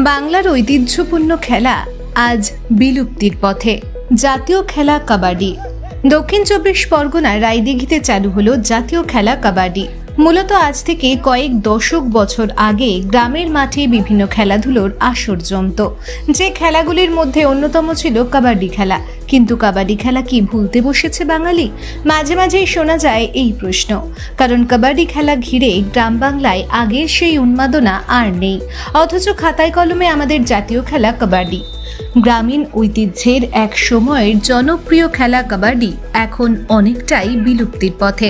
বাংলার ঐতিহ্যপূর্ণ খেলা আজ বিলুপ্তির পথে। জাতীয় খেলা কাবাডি। দক্ষিণ ২৪ পরগনার রায়দিঘিতে চালু হলো জাতীয় খেলা কাবাডি। মূলত আজ থেকে কয়েক দশক বছর আগে গ্রামের মাঠে বিভিন্ন খেলাধুলোর আসর জমত। যে খেলাগুলির মধ্যে অন্যতম ছিল কাবাডি খেলা। কিন্তু কাবাডি খেলা কি ভুলতে বসেছে বাঙালি? মাঝে মাঝেই শোনা যায় এই প্রশ্ন। কারণ কাবাডি খেলা ঘিরে গ্রাম বাংলায় আগের সেই উন্মাদনা আর নেই। অথচ খাতায় কলমে আমাদের জাতীয় খেলা কাবাডি। গ্রামীণ ঐতিহ্যের এক সময়ের জনপ্রিয় খেলা কাবাডি এখন অনেকটাই বিলুপ্তির পথে।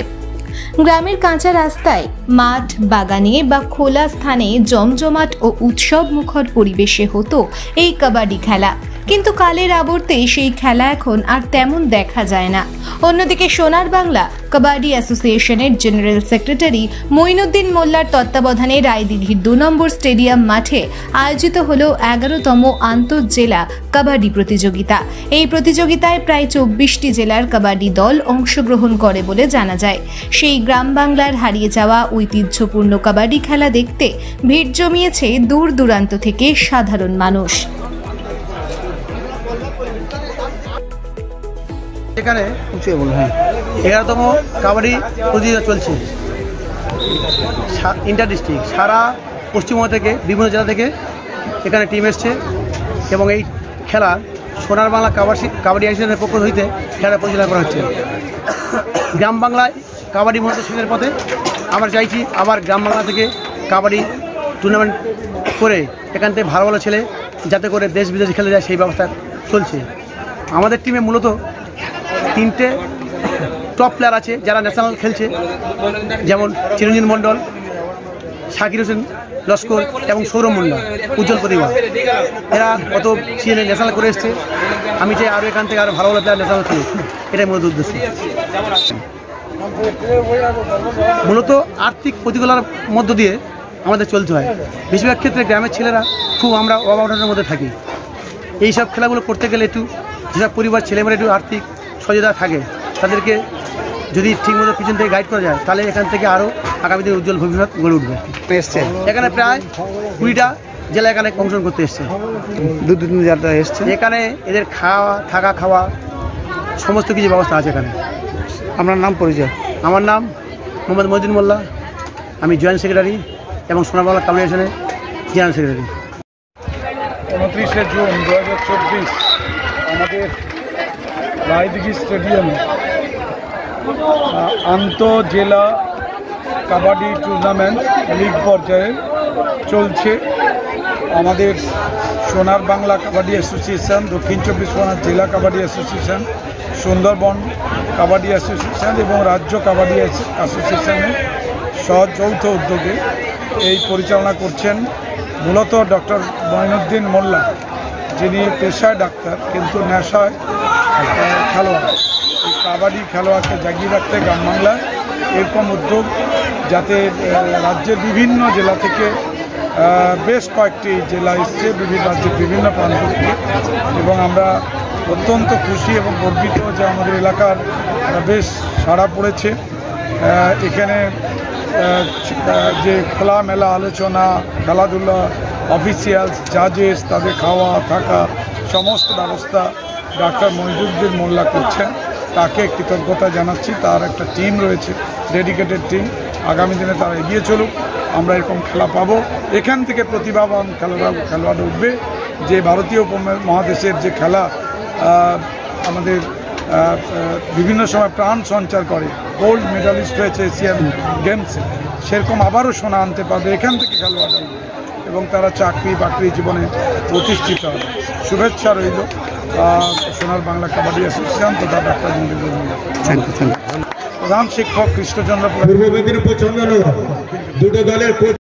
গ্রামের কাঁচা রাস্তায়, মাঠ, বাগানে বা খোলা স্থানে জমজমাট ও উৎসব মুখর পরিবেশে হতো এই কাবাডি খেলা। কিন্তু কালের আবর্তে সেই খেলা এখন আর তেমন দেখা যায় না। অন্যদিকে সোনার বাংলা কাবাডি অ্যাসোসিয়েশনের জেনারেল সেক্রেটারি মঈনুদ্দিন মোল্লার তত্ত্বাবধানে রায়দিঘির ২ নম্বর স্টেডিয়াম মাঠে আয়োজিত হলো ১১তম আন্তঃজেলা কাবাডি প্রতিযোগিতা। এই প্রতিযোগিতায় প্রায় ২৪টি জেলার কাবাডি দল অংশগ্রহণ করে বলে জানা যায়। সেই গ্রাম বাংলার হারিয়ে যাওয়া ঐতিহ্যপূর্ণ কাবাডি খেলা দেখতে ভিড় জমিয়েছে দূর দূরান্ত থেকে সাধারণ মানুষ। এখানে 11তম কাবাডি প্রতিযোগিতা চলছে। ইন্টার ডিস্ট্রিক্ট সারা পশ্চিমবঙ্গ থেকে বিভিন্ন জেলা থেকে এখানে টিম এসছে এবং এই খেলা সোনার বাংলা কাবাডি অ্যাসোসিয়েশনের পক্ষ হইতে খেলা পরিচালনা করা হচ্ছে। গ্রাম বাংলায় কাবাডি মূলত শেষের পথে। আমরা চাইছি আবার গ্রাম বাংলা থেকে কাবাডি টুর্নামেন্ট করে এখান থেকে ভালো ভালো ছেলে যাতে করে দেশ বিদেশে খেলে যায় সেই ব্যবস্থা চলছে। আমাদের টিমে মূলত 3টে টপ প্লেয়ার আছে যারা ন্যাশনাল খেলছে, যেমন চিরঞ্জিত মণ্ডল, শাকির হোসেন লস্কর এবং সৌরভ মুন্ডা, উজ্জ্বল প্রতিভা। এরা কত সিএনএ ন্যাশনাল করে এসছে। আমি চাই আরও এখান থেকে আরও ভালো ভালো প্লেয়ার ন্যাশনাল খেলে, এটাই মূলত উদ্দেশ্য। মূলত আর্থিক প্রতিকূলতার মধ্য দিয়ে আমাদের চলতে হয়। বেশিরভাগ ক্ষেত্রে গ্রামের ছেলেরা খুব আমরা অভাবনার মধ্যে থাকি। এইসব খেলাগুলো করতে গেলে একটু যেসব পরিবার ছেলেমেয়েরা একটু আর্থিক সহযোগিতা থাকে তাদেরকে যদি ঠিকমতো পিছন থেকে গাইড করা যায় তাহলে এখান থেকে আরও আগামী দিনে উজ্জ্বল ভবিষ্যৎ গড়ে উঠবে। এখানে প্রায় 20টা জেলা এখানে অংশগ্রহণ করতে এসছে। এসছে এখানে এদের থাকা খাওয়া সমস্ত কিছু ব্যবস্থা আছে এখানে। আপনার নাম পরিচয়? আমার নাম মোহাম্মদ মঈনুদ্দিন মোল্লা। আমি জয়েন্ট সেক্রেটারি এবং সোনার বাংলা কাবাডি অ্যাসোসিয়েশনের জেনারেল সেক্রেটারি। 29শে জুন 2024 আমাদের রায়দিঘি স্টেডিয়ামে আন্তঃজেলা কাবাডি টুর্নামেন্ট লিগ পর্যায়ে চলছে। আমাদের সোনার বাংলা কাবাডি অ্যাসোসিয়েশন, দক্ষিণ 24 পরগনা জেলা কাবাডি অ্যাসোসিয়েশন, সুন্দরবন কাবাডি অ্যাসোসিয়েশন এবং রাজ্য কাবাডি অ্যাসোসিয়েশনের যৌথ উদ্যোগে এই পরিচালনা করছেন মূলত ডক্টর মঈনুদ্দিন মোল্লা, যিনি পেশায় ডাক্তার কিন্তু নেশায় খেলোয়াড়। এই কাবাডি খেলোয়াড়কে জাগিয়ে রাখতে গ্রাম বাংলায় এরকম উদ্যোগ, যাতে রাজ্যের বিভিন্ন জেলা থেকে বেশ কয়েকটি জেলা এসছে, বিভিন্ন রাজ্যের বিভিন্ন প্রান্ত থেকে। এবং আমরা অত্যন্ত খুশি এবং গর্বিত যে আমাদের এলাকার বেশ সাড়া পড়েছে। এখানে যে খোলামেলা আলোচনা, খেলাধুলা, অফিসিয়ালস, জাজেস, তাদের খাওয়া থাকা সমস্ত ব্যবস্থা ডাক্তার মঈনুদ্দিন মোল্লা করছেন, তাকে কৃতজ্ঞতা জানাচ্ছি। তার একটা টিম রয়েছে, ডেডিকেটেড টিম। আগামী দিনে তারা এগিয়ে চলুক, আমরা এরকম খেলা পাবো। এখান থেকে প্রতিভাবান খেলোয়াড় উঠবে। যে ভারতীয় মহাদেশের যে খেলা আমাদের বিভিন্ন সময় প্রাণ সঞ্চার করে, গোল্ড মেডালিস্ট হয়েছে এশিয়ান গেমসে, সেরকম আবারও সোনা আনতে পারবে এখান থেকে খেলোয়াড় এবং তারা চাকরি বাকরি জীবনে প্রতিষ্ঠিত হবে। শুভেচ্ছা রইল সোনার বাংলা কাবাডি অ্যাসোসিয়েশন তথা ডাক্তার মঈনুদ্দিন মোল্লা। প্রধান শিক্ষক কৃষ্ণচন্দ্র। পূর্ব মেদিনীপুর চন্দননগর দুটো দলের